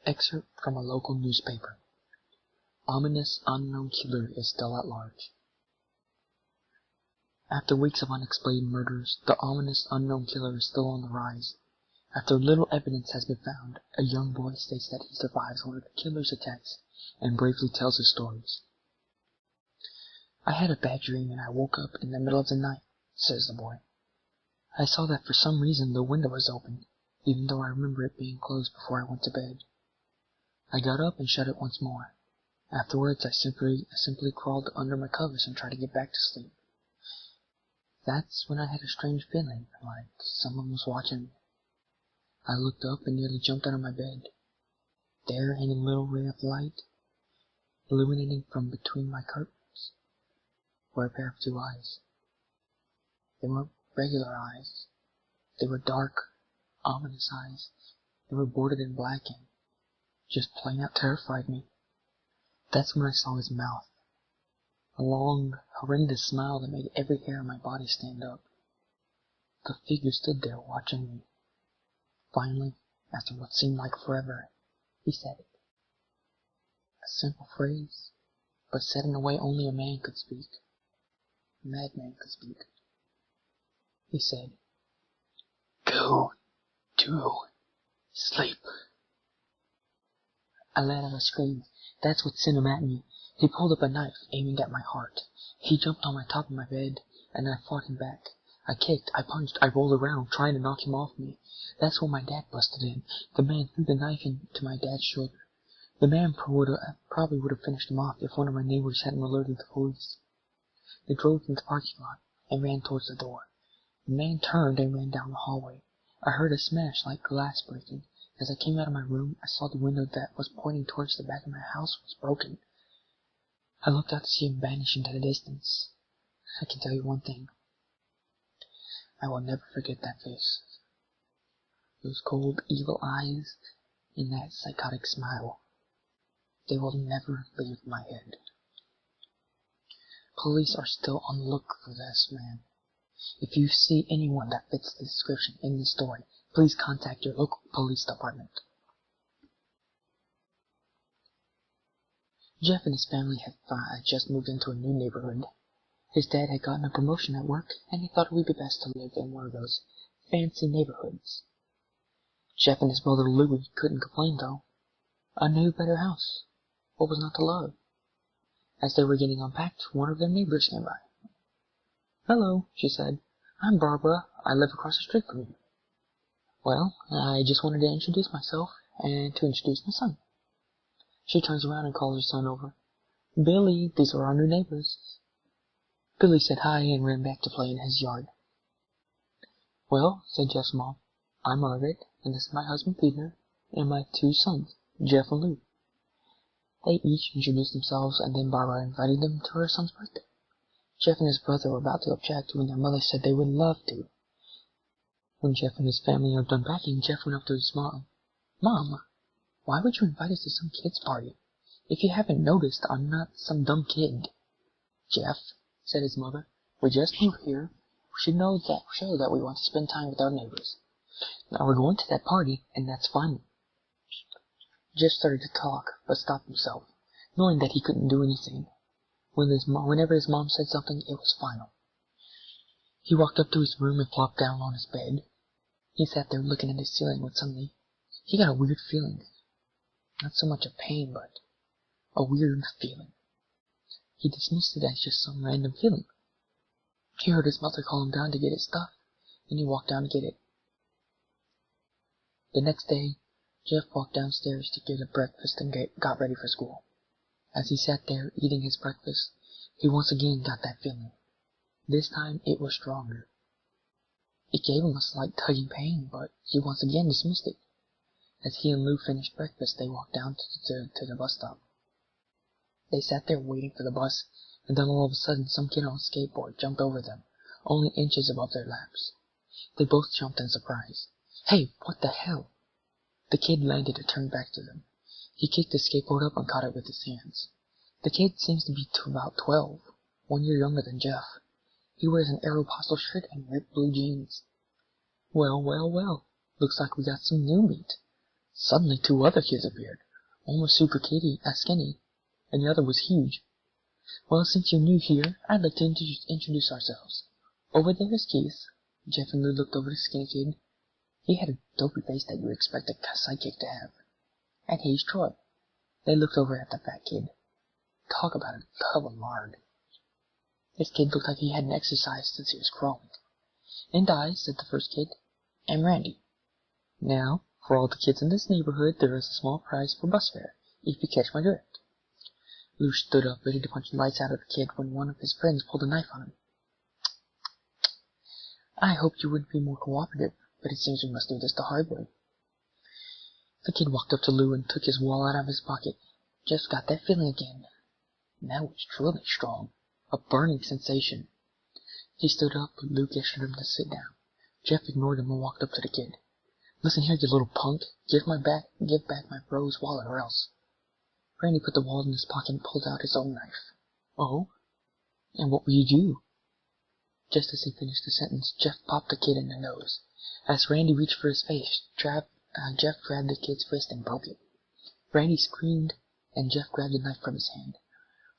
Excerpt from a local newspaper. Ominous unknown killer is still at large. After weeks of unexplained murders, the ominous unknown killer is still on the rise. After little evidence has been found, a young boy states that he survives one of the killer's attacks and bravely tells his stories. "I had a bad dream and I woke up in the middle of the night," says the boy. "I saw that for some reason the window was open, even though I remember it being closed before I went to bed. I got up and shut it once more. Afterwards I simply crawled under my covers and tried to get back to sleep. That's when I had a strange feeling, like someone was watching me. I looked up and nearly jumped out of my bed. There, in a little ray of light, illuminating from between my curtains, were a pair of two eyes. They weren't regular eyes. They were dark, ominous eyes. They were bordered in black and just plain out terrified me. That's when I saw his mouth. A long, horrendous smile that made every hair on my body stand up. The figure stood there watching me. Finally, after what seemed like forever, he said it. A simple phrase, but said in a way only a man could speak. A madman could speak. He said, "Go to sleep." I let out a scream. That's what sent him at me. He pulled up a knife, aiming at my heart. He jumped on my top of my bed, and I fought him back. I kicked, I punched, I rolled around, trying to knock him off me. That's when my dad busted in. The man threw the knife into my dad's shoulder. The man probably would have finished him off if one of my neighbors hadn't alerted the police. They drove into the parking lot and ran towards the door. The man turned and ran down the hallway. I heard a smash like glass breaking. As I came out of my room, I saw the window that was pointing towards the back of my house was broken. I looked out to see him vanish into the distance. I can tell you one thing. I will never forget that face. Those cold, evil eyes and that psychotic smile. They will never leave my head. Police are still on the look for this man. If you see anyone that fits the description in this story, please contact your local police department. Jeff and his family had just moved into a new neighborhood. His dad had gotten a promotion at work, and he thought it would be best to live in one of those fancy neighborhoods. Jeff and his brother Louie couldn't complain, though. A new, better house. What was not to love? As they were getting unpacked, one of their neighbors came by. "Hello," she said. "I'm Barbara. I live across the street from you." "Well, I just wanted to introduce myself, and to introduce my son." She turns around and calls her son over. "Billy, these are our new neighbors." Billy said hi and ran back to play in his yard. "Well," said Jeff's mom, "I'm Margaret, and this is my husband Peter, and my two sons, Jeff and Lou." They each introduced themselves, and then Barbara invited them to her son's birthday. Jeff and his brother were about to object when their mother said they would love to. When Jeff and his family are done packing, Jeff went up to his mom. "Mom, why would you invite us to some kid's party? If you haven't noticed, I'm not some dumb kid." "Jeff," said his mother, "we just moved here. We should show that we want to spend time with our neighbors. Now we're going to that party, and that's final." Jeff started to talk, but stopped himself, knowing that he couldn't do anything. Whenever his mom said something, it was final. He walked up to his room and flopped down on his bed. He sat there looking at the ceiling when suddenly he got a weird feeling. Not so much of pain, but a weird feeling. He dismissed it as just some random feeling. He heard his mother call him down to get his stuff, and he walked down to get it. The next day, Jeff walked downstairs to get a breakfast and got ready for school. As he sat there eating his breakfast, he once again got that feeling. This time it was stronger. It gave him a slight tugging pain, but he once again dismissed it. As he and Lou finished breakfast, they walked down to the bus stop. They sat there waiting for the bus, and then all of a sudden some kid on a skateboard jumped over them, only inches above their laps. They both jumped in surprise. "Hey, what the hell?" The kid landed and turned back to them. He kicked the skateboard up and caught it with his hands. The kid seems to be about 12, 1 year younger than Jeff. He wears an Aeropostale shirt and ripped blue jeans. "Well, well, well, looks like we got some new meat," Suddenly 2 other kids appeared. One was super skinny, and the other was huge. Well, since you're new here, I'd like to introduce ourselves. Over there is Keith. Jeff and Lou looked over the skinny kid. He had a dopey face that you would expect a sidekick to have. And he's Troy. They looked over at the fat kid. Talk about a tub of lard. This kid looked like he hadn't exercised since he was crawling. And I, said the first kid, am Randy. Now, for all the kids in this neighborhood, there is a small prize for bus fare, if you catch my drift. Lou stood up, ready to punch the lights out of the kid when one of his friends pulled a knife on him. I hoped you would be more cooperative, but it seems we must do this the hard way. The kid walked up to Lou and took his wallet out of his pocket. Jeff got that feeling again. That was truly strong. A burning sensation. He stood up, but Lou gestured him to sit down. Jeff ignored him and walked up to the kid. Listen here, you little punk. Give back my bro's wallet or else. Randy put the wallet in his pocket and pulled out his own knife. Oh? And what will you do? Just as he finished the sentence, Jeff popped the kid in the nose. As Randy reached for his face, Jeff grabbed the kid's wrist and broke it. Randy screamed, and Jeff grabbed the knife from his hand.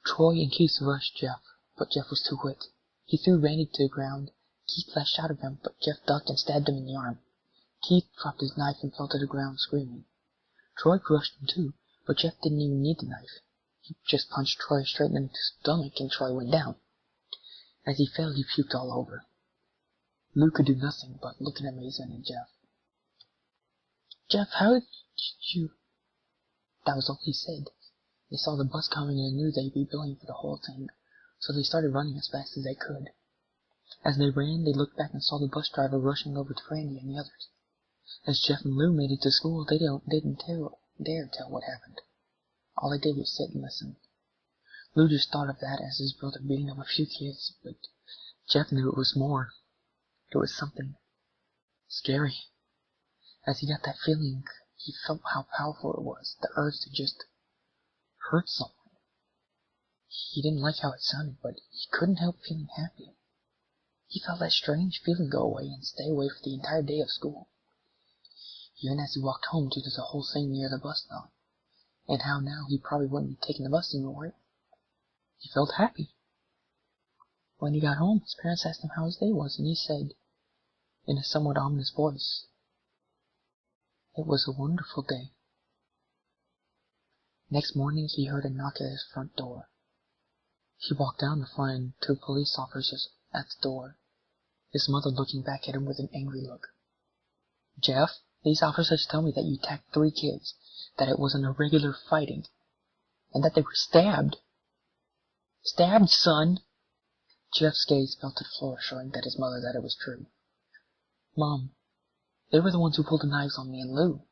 Troy and Keith rushed Jeff, but Jeff was too quick. He threw Randy to the ground. Keith lashed out at him, but Jeff ducked and stabbed him in the arm. Keith dropped his knife and fell to the ground screaming. Troy crushed him too, but Jeff didn't even need the knife. He just punched Troy straight in the stomach and Troy went down. As he fell, he puked all over. Lou could do nothing but look in amazement at Jeff. Jeff, how did you... That was all he said. They saw the bus coming and knew they'd be billing for the whole thing, so they started running as fast as they could. As they ran, they looked back and saw the bus driver rushing over to Randy and the others. As Jeff and Lou made it to school, they didn't dare tell what happened. All they did was sit and listen. Lou just thought of that as his brother beating up a few kids, but Jeff knew it was more. It was something scary. As he got that feeling, he felt how powerful it was, the urge to just hurt someone. He didn't like how it sounded, but he couldn't help feeling happy. He felt that strange feeling go away and stay away for the entire day of school. Even as he walked home due to the whole thing near the bus stop, and how now he probably wouldn't be taking the bus anymore, he felt happy. When he got home, his parents asked him how his day was, and he said, in a somewhat ominous voice, "It was a wonderful day." Next morning, he heard a knock at his front door. He walked down to find 2 police officers at the door, his mother looking back at him with an angry look. "Jeff, these officers tell me that you attacked 3 kids, that it wasn't a regular fighting, and that they were stabbed." "Stabbed, son?" Jeff's gaze fell to the floor, showing that his mother that it was true. "Mom, they were the ones who pulled the knives on me and Lou."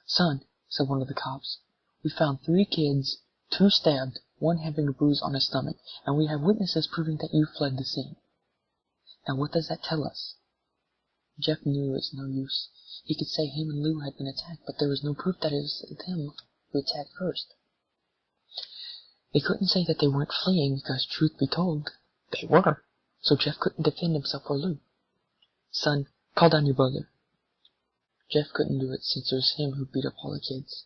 "Son," said one of the cops, "we found 3 kids, 2 stabbed, 1 having a bruise on his stomach, and we have witnesses proving that you fled the scene. Now what does that tell us?" Jeff knew it was no use. He could say him and Lou had been attacked, but there was no proof that it was them who attacked first. They couldn't say that they weren't fleeing because, truth be told, they were, so Jeff couldn't defend himself or Lou. "Son, call down your brother." Jeff couldn't do it since it was him who beat up all the kids.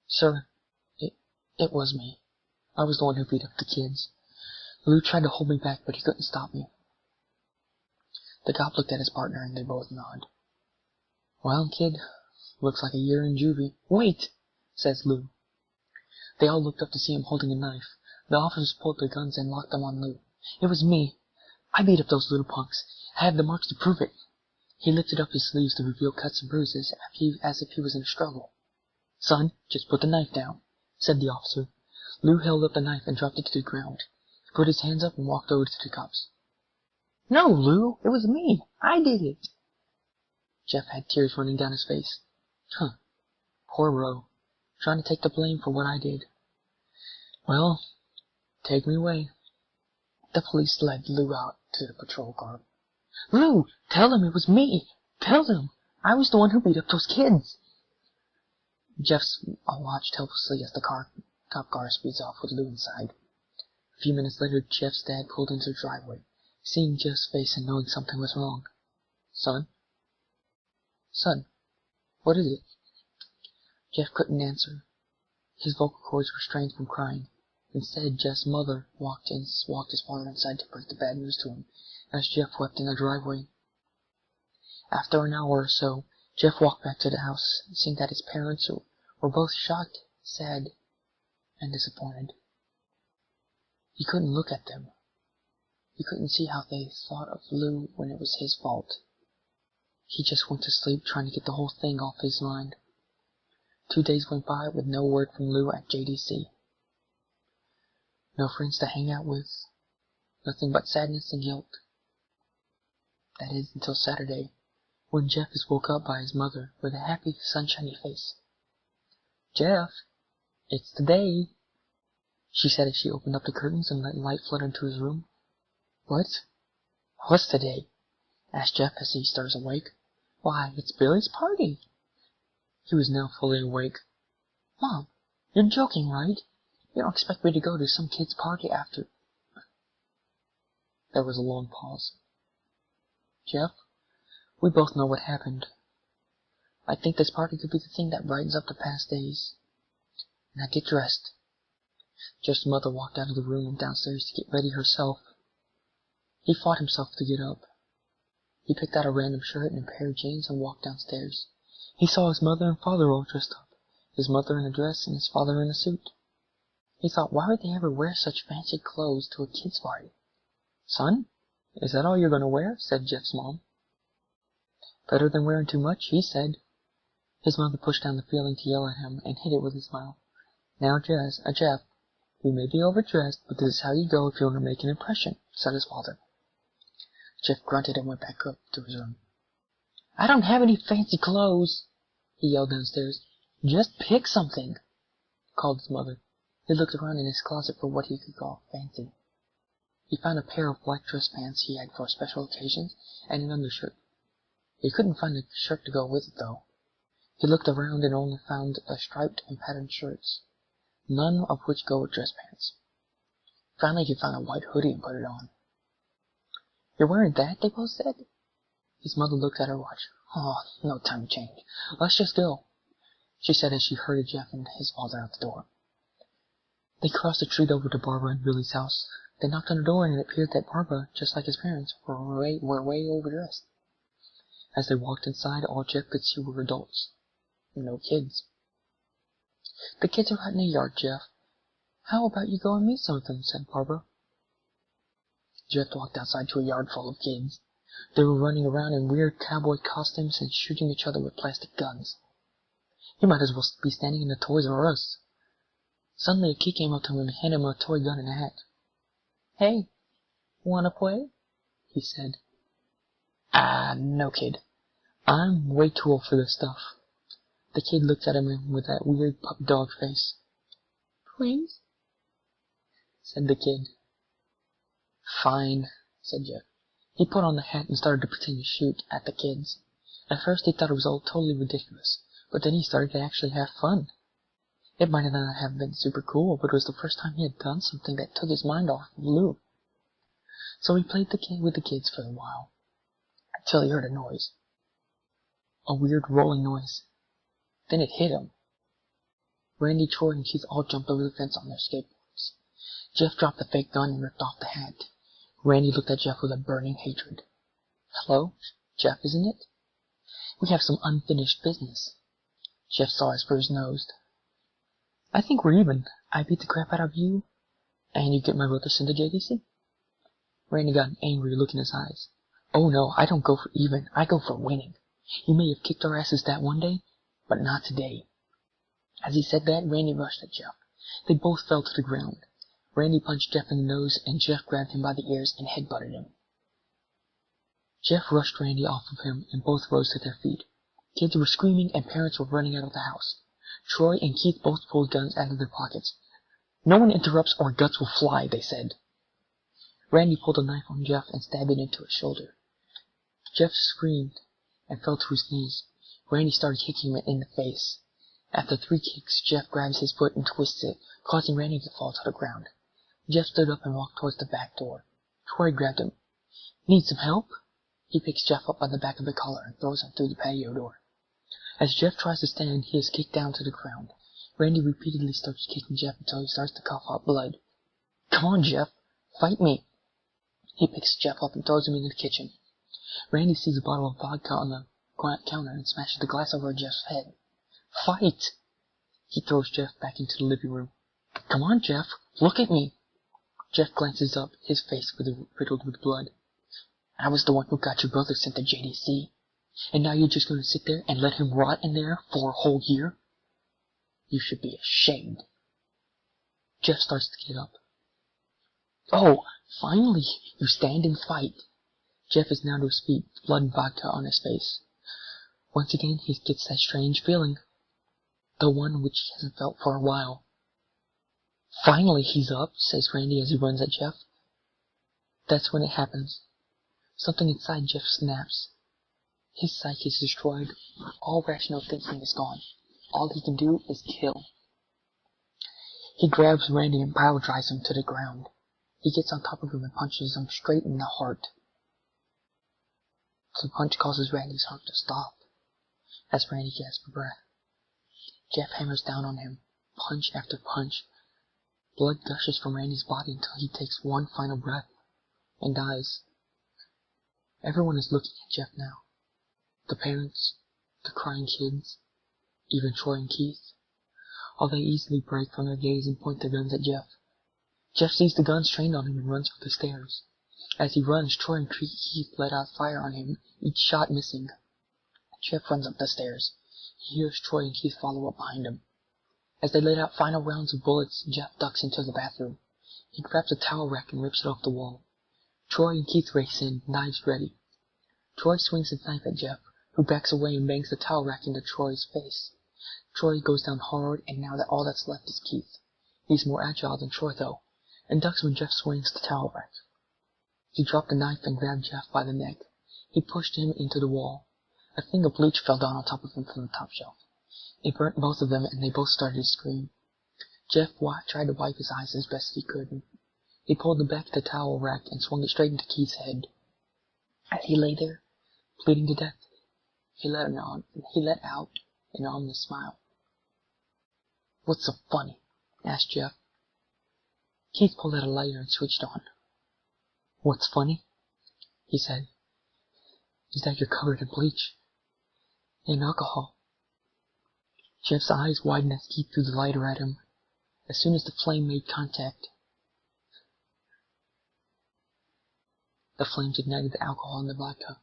"Sir, it was me. I was the one who beat up the kids. Lou tried to hold me back, but he couldn't stop me." The cop looked at his partner and they both nodded. "Well, kid, looks like a year in juvie." "Wait," says Lou. They all looked up to see him holding a knife. The officers pulled their guns and locked them on Lou. "It was me. I beat up those little punks. I have the marks to prove it." He lifted up his sleeves to reveal cuts and bruises, as if he was in a struggle. "Son, just put the knife down," said the officer. Lou held up the knife and dropped it to the ground. He put his hands up and walked over to the cops. "No, Lou, it was me. I did it." Jeff had tears running down his face. Poor Ro, trying to take the blame for what I did. "Well, take me away." The police led Lou out to the patrol car. "Lou, tell them it was me. Tell them. I was the one who beat up those kids." Jeff watched helplessly as the cop car speeds off with Lou inside. A few minutes later, Jeff's dad pulled into the driveway. Seeing Jeff's face and knowing something was wrong. Son? What is it? Jeff couldn't answer. His vocal cords were strained from crying. Instead, Jeff's mother walked his father inside to break the bad news to him, as Jeff wept in the driveway. After an hour or so, Jeff walked back to the house, seeing that his parents were both shocked, sad, and disappointed. He couldn't look at them. He couldn't see how they thought of Lou when it was his fault. He just went to sleep trying to get the whole thing off his mind. 2 days went by with no word from Lou at JDC. No friends to hang out with. Nothing but sadness and guilt. That is, until Saturday, when Jeff is woke up by his mother with a happy, sunshiny face. "Jeff, it's today," she said as she opened up the curtains and let light flood into his room. "What? What's today?" asked Jeff as he stirs awake. "Why, it's Billy's party." He was now fully awake. "Mom, you're joking, right? You don't expect me to go to some kid's party after—" There was a long pause. "Jeff, we both know what happened. I think this party could be the thing that brightens up the past days. Now get dressed." Jeff's mother walked out of the room and downstairs to get ready herself. He fought himself to get up. He picked out a random shirt and a pair of jeans and walked downstairs. He saw his mother and father all dressed up, his mother in a dress and his father in a suit. He thought, why would they ever wear such fancy clothes to a kid's party? "Son, is that all you're going to wear?" said Jeff's mom. "Better than wearing too much," he said. His mother pushed down the feeling to yell at him and hid it with a smile. "Now, Jeff, you may be overdressed, but this is how you go if you want to make an impression," said his father. Jeff grunted and went back up to his room. "I don't have any fancy clothes," he yelled downstairs. "Just pick something," called his mother. He looked around in his closet for what he could call fancy. He found a pair of black dress pants he had for special occasions and an undershirt. He couldn't find a shirt to go with it, though. He looked around and only found striped and patterned shirts, none of which go with dress pants. Finally, he found a white hoodie and put it on. "You're wearing that?" they both said. His mother looked at her watch. "Oh, no time to change. Let's just go," she said as she herded Jeff and his father out the door. They crossed the street over to Barbara and Billy's house. They knocked on the door, and it appeared that Barbara, just like his parents, were way overdressed. As they walked inside, all Jeff could see were adults. No kids. "The kids are out in the yard, Jeff. How about you go and meet some of them?" said Barbara. Jeff walked outside to a yard full of kids. They were running around in weird cowboy costumes and shooting each other with plastic guns. He might as well be standing in the Toys R Us. Suddenly a kid came up to him and handed him a toy gun and a hat. "Hey, wanna play?" he said. No, kid. I'm way too old for this stuff." The kid looked at him with that weird pup dog face. "Please?" said the kid. "Fine," said Jeff. He put on the hat and started to pretend to shoot at the kids. At first he thought it was all totally ridiculous, but then he started to actually have fun. It might not have been super cool, but it was the first time he had done something that took his mind off of Lou. So he played with the kids for a while, until he heard a noise. A weird rolling noise. Then it hit him. Randy, Troy, and Keith all jumped over the fence on their skateboards. Jeff dropped the fake gun and ripped off the hat. Randy looked at Jeff with a burning hatred. "Hello, Jeff, isn't it? We have some unfinished business." Jeff saw his bruised nose. "I think we're even. I beat the crap out of you, and you get my brother sent to JDC?" Randy got an angry look in his eyes. "Oh no, I don't go for even. I go for winning. You may have kicked our asses that one day, but not today." As he said that, Randy rushed at Jeff. They both fell to the ground. Randy punched Jeff in the nose, and Jeff grabbed him by the ears and headbutted him. Jeff rushed Randy off of him, and both rose to their feet. Kids were screaming, and parents were running out of the house. Troy and Keith both pulled guns out of their pockets. "No one interrupts or guts will fly," they said. Randy pulled a knife on Jeff and stabbed it into his shoulder. Jeff screamed and fell to his knees. Randy started kicking him in the face. After 3 kicks, Jeff grabbed his foot and twisted it, causing Randy to fall to the ground. Jeff stood up and walked towards the back door. Troy grabbed him. "Need some help?" He picks Jeff up by the back of the collar and throws him through the patio door. As Jeff tries to stand, he is kicked down to the ground. Randy repeatedly starts kicking Jeff until he starts to cough out blood. Come on, Jeff. Fight me. He picks Jeff up and throws him into the kitchen. Randy sees a bottle of vodka on the counter and smashes the glass over Jeff's head. Fight! He throws Jeff back into the living room. Come on, Jeff. Look at me. Jeff glances up, his face riddled with blood. I was the one who got your brother sent to JDC. And now you're just going to sit there and let him rot in there for a whole year? You should be ashamed. Jeff starts to get up. Oh, finally, you stand and fight. Jeff is now to his feet, blood and vodka on his face. Once again, he gets that strange feeling. The one which he hasn't felt for a while. Finally, he's up, says Randy as he runs at Jeff. That's when it happens. Something inside Jeff snaps. His psyche is destroyed. All rational thinking is gone. All he can do is kill. He grabs Randy and pile drives him to the ground. He gets on top of him and punches him straight in the heart. The punch causes Randy's heart to stop. As Randy gasps for breath, Jeff hammers down on him, punch after punch. Blood gushes from Randy's body until he takes one final breath and dies. Everyone is looking at Jeff now. The parents, the crying kids, even Troy and Keith. All they easily break from their gaze and point their guns at Jeff. Jeff sees the guns trained on him and runs for the stairs. As he runs, Troy and Keith let out fire on him, each shot missing. Jeff runs up the stairs. He hears Troy and Keith follow up behind him. As they let out final rounds of bullets, Jeff ducks into the bathroom. He grabs a towel rack and rips it off the wall. Troy and Keith race in, knives ready. Troy swings his knife at Jeff, who backs away and bangs the towel rack into Troy's face. Troy goes down hard, and now that all that's left is Keith. He's more agile than Troy, though, and ducks when Jeff swings the towel rack. He dropped the knife and grabbed Jeff by the neck. He pushed him into the wall. A thing of bleach fell down on top of him from the top shelf. It burnt both of them, and they both started to scream. Jeff tried to wipe his eyes as best he could. He pulled the back of the towel rack and swung it straight into Keith's head. As he lay there, bleeding to death, he let out an ominous smile. What's so funny? Asked Jeff. Keith pulled out a lighter and switched on. What's funny? He said. Is that you're covered in bleach and alcohol. Jeff's eyes widened as Keith threw the lighter at him. As soon as the flame made contact, the flames ignited the alcohol in the vodka.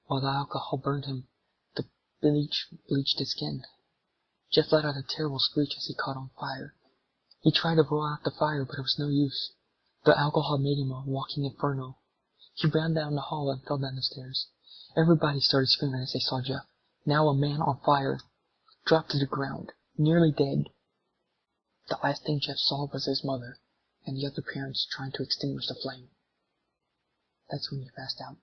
While the alcohol burned him, the bleach bleached his skin. Jeff let out a terrible screech as he caught on fire. He tried to blow out the fire, but it was no use. The alcohol made him a walking inferno. He ran down the hall and fell down the stairs. Everybody started screaming as they saw Jeff, now a man on fire, dropped to the ground, nearly dead. The last thing Jeff saw was his mother and the other parents trying to extinguish the flame. That's when he passed out.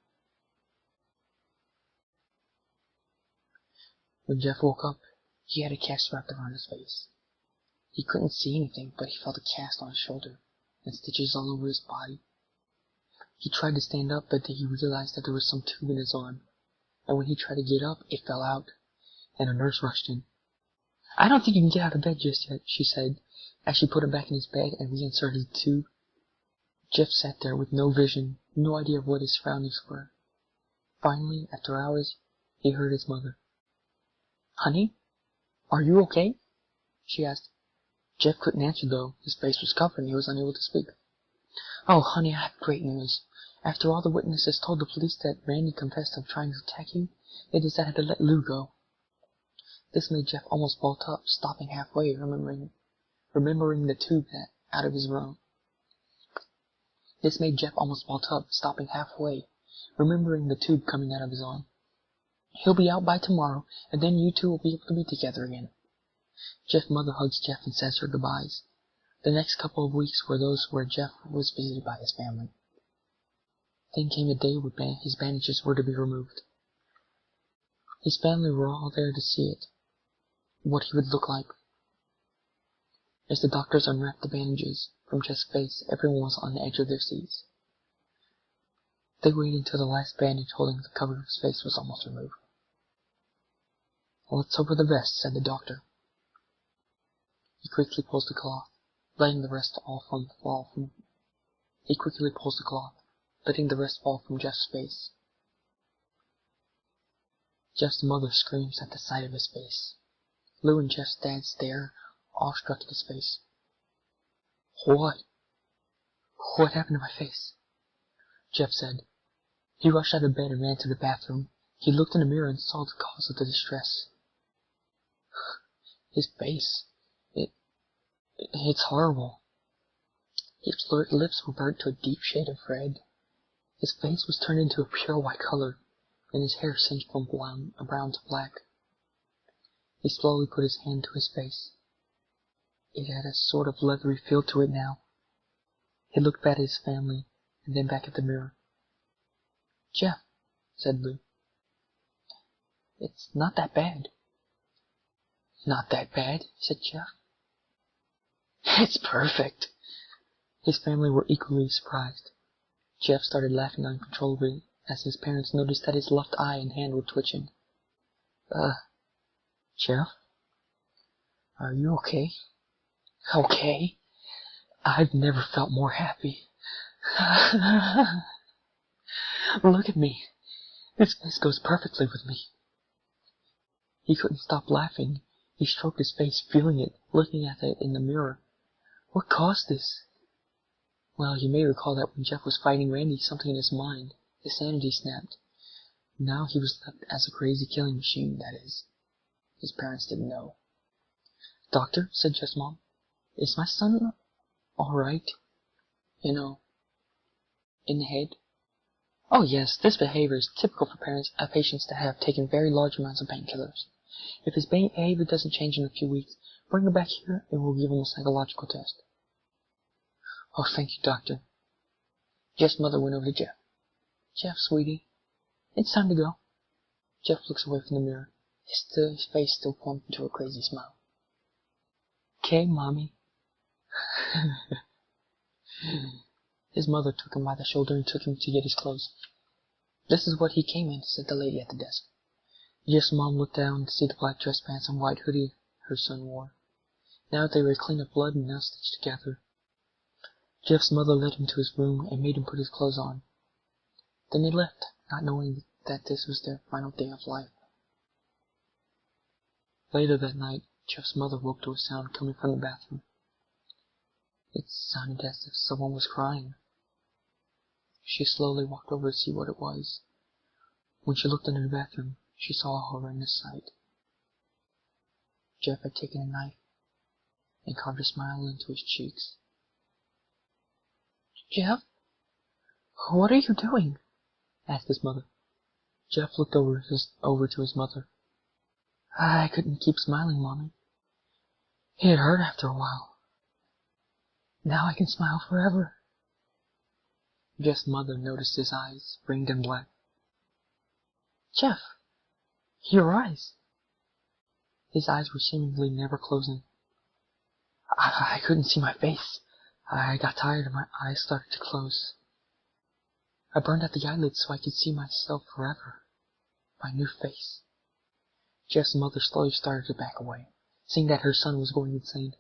When Jeff woke up, he had a cast wrapped around his face. He couldn't see anything, but he felt a cast on his shoulder and stitches all over his body. He tried to stand up, but then he realized that there was some tube in his arm, and when he tried to get up, it fell out, and a nurse rushed in. I don't think you can get out of bed just yet, she said, as she put him back in his bed and reinserted the tube. Jeff sat there with no vision, no idea of what his surroundings were. Finally, after hours, he heard his mother. Honey, are you okay? She asked. Jeff couldn't answer, though. His face was covered and he was unable to speak. Oh, honey, I have great news. After all the witnesses told the police that Randy confessed of trying to attack you, they decided to let Lou go. This made Jeff almost bolt up, stopping halfway, remembering the tube out of his room. This made Jeff almost bolt up, stopping halfway, remembering the tube coming out of his arm. He'll be out by tomorrow, and then you two will be able to be together again. Jeff's mother hugs Jeff and says her goodbyes. The next couple of weeks were those where Jeff was visited by his family. Then came a day when his bandages were to be removed. His family were all there to see it, what he would look like. As the doctors unwrapped the bandages from Jeff's face, everyone was on the edge of their seats. They waited until the last bandage holding the cover of his face was almost removed. "Let's hope for the best," said the doctor. He quickly pulls the cloth, letting the rest fall from Jeff's face. Jeff's mother screams at the sight of his face. Lou and Jeff's dad stare, awestruck at his face. What happened to my face?" Jeff said. He rushed out of bed and ran to the bathroom. He looked in the mirror and saw the cause of the distress. His face. It's horrible. His lips were burnt to a deep shade of red. His face was turned into a pure white color, and his hair singed from brown to black. He slowly put his hand to his face. It had a sort of leathery feel to it now. He looked back at his family, and then back at the mirror. "Jeff," said Lou. "It's not that bad." "Not that bad," said Jeff. "It's perfect." His family were equally surprised. Jeff started laughing uncontrollably as his parents noticed that his left eye and hand were twitching. Jeff? Are you okay?" "Okay? I've never felt more happy." "Look at me. This face goes perfectly with me." He couldn't stop laughing. He stroked his face, feeling it, looking at it in the mirror. What caused this? Well, you may recall that when Jeff was fighting Randy, something in his mind, his sanity snapped. Now he was left as a crazy killing machine, that is. His parents didn't know. "Doctor," said Jeff's mom, "is my son all right? You know, in the head?" "Oh yes, this behavior is typical for patients that have taken very large amounts of painkillers. If his behavior doesn't change in a few weeks, bring him back here and we'll give him a psychological test." "Oh, thank you, doctor." Jeff's mother went over to Jeff. "Jeff, sweetie, it's time to go." Jeff looks away from the mirror, his face still formed into a crazy smile. "Okay, Mommy." His mother took him by the shoulder and took him to get his clothes. "This is what he came in," said the lady at the desk. Jeff's mom looked down to see the black dress pants and white hoodie her son wore. Now they were clean of blood and now stitched together. Jeff's mother led him to his room and made him put his clothes on. Then they left, not knowing that this was their final day of life. Later that night, Jeff's mother woke to a sound coming from the bathroom. It sounded as if someone was crying. She slowly walked over to see what it was. When she looked into the bathroom, she saw a horrendous sight. Jeff had taken a knife and carved a smile into his cheeks. "Jeff? What are you doing?" asked his mother. Jeff looked over to his mother. "I couldn't keep smiling, Mommy. It hurt after a while. Now I can smile forever." Jeff's mother noticed his eyes, ringed and black. "Jeff, your eyes." His eyes were seemingly never closing. I couldn't see my face. I got tired and my eyes started to close. I burned out the eyelids so I could see myself forever. My new face." Jeff's mother slowly started to back away, seeing that her son was going insane.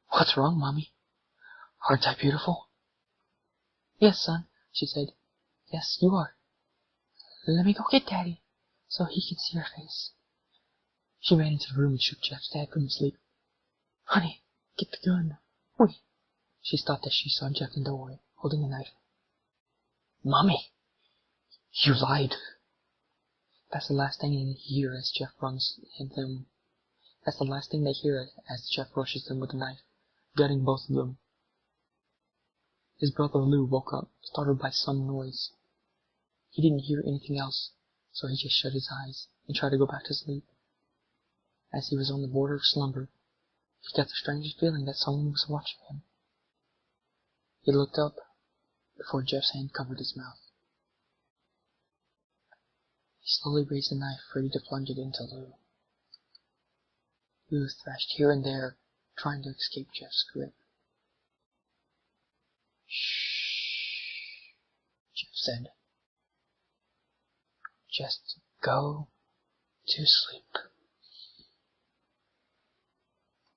"What's wrong, Mommy? Aren't I beautiful?" "Yes, son," she said. "Yes, you are. Let me go get Daddy, so he can see your face." She ran into the room and shook Jeff's dad from sleep. "Honey, get the gun. Wait." She stopped as she saw Jeff in the doorway, holding a knife. "Mommy, you lied." That's the last thing they hear as Jeff rushes them with a knife, gutting both of them. His brother Lou woke up, startled by some noise. He didn't hear anything else, so he just shut his eyes and tried to go back to sleep. As he was on the border of slumber, he got the strangest feeling that someone was watching him. He looked up before Jeff's hand covered his mouth. He slowly raised the knife, ready to plunge it into Lou. Lou thrashed here and there, trying to escape Jeff's grip. "Shh," Jeff said. "Just go to sleep."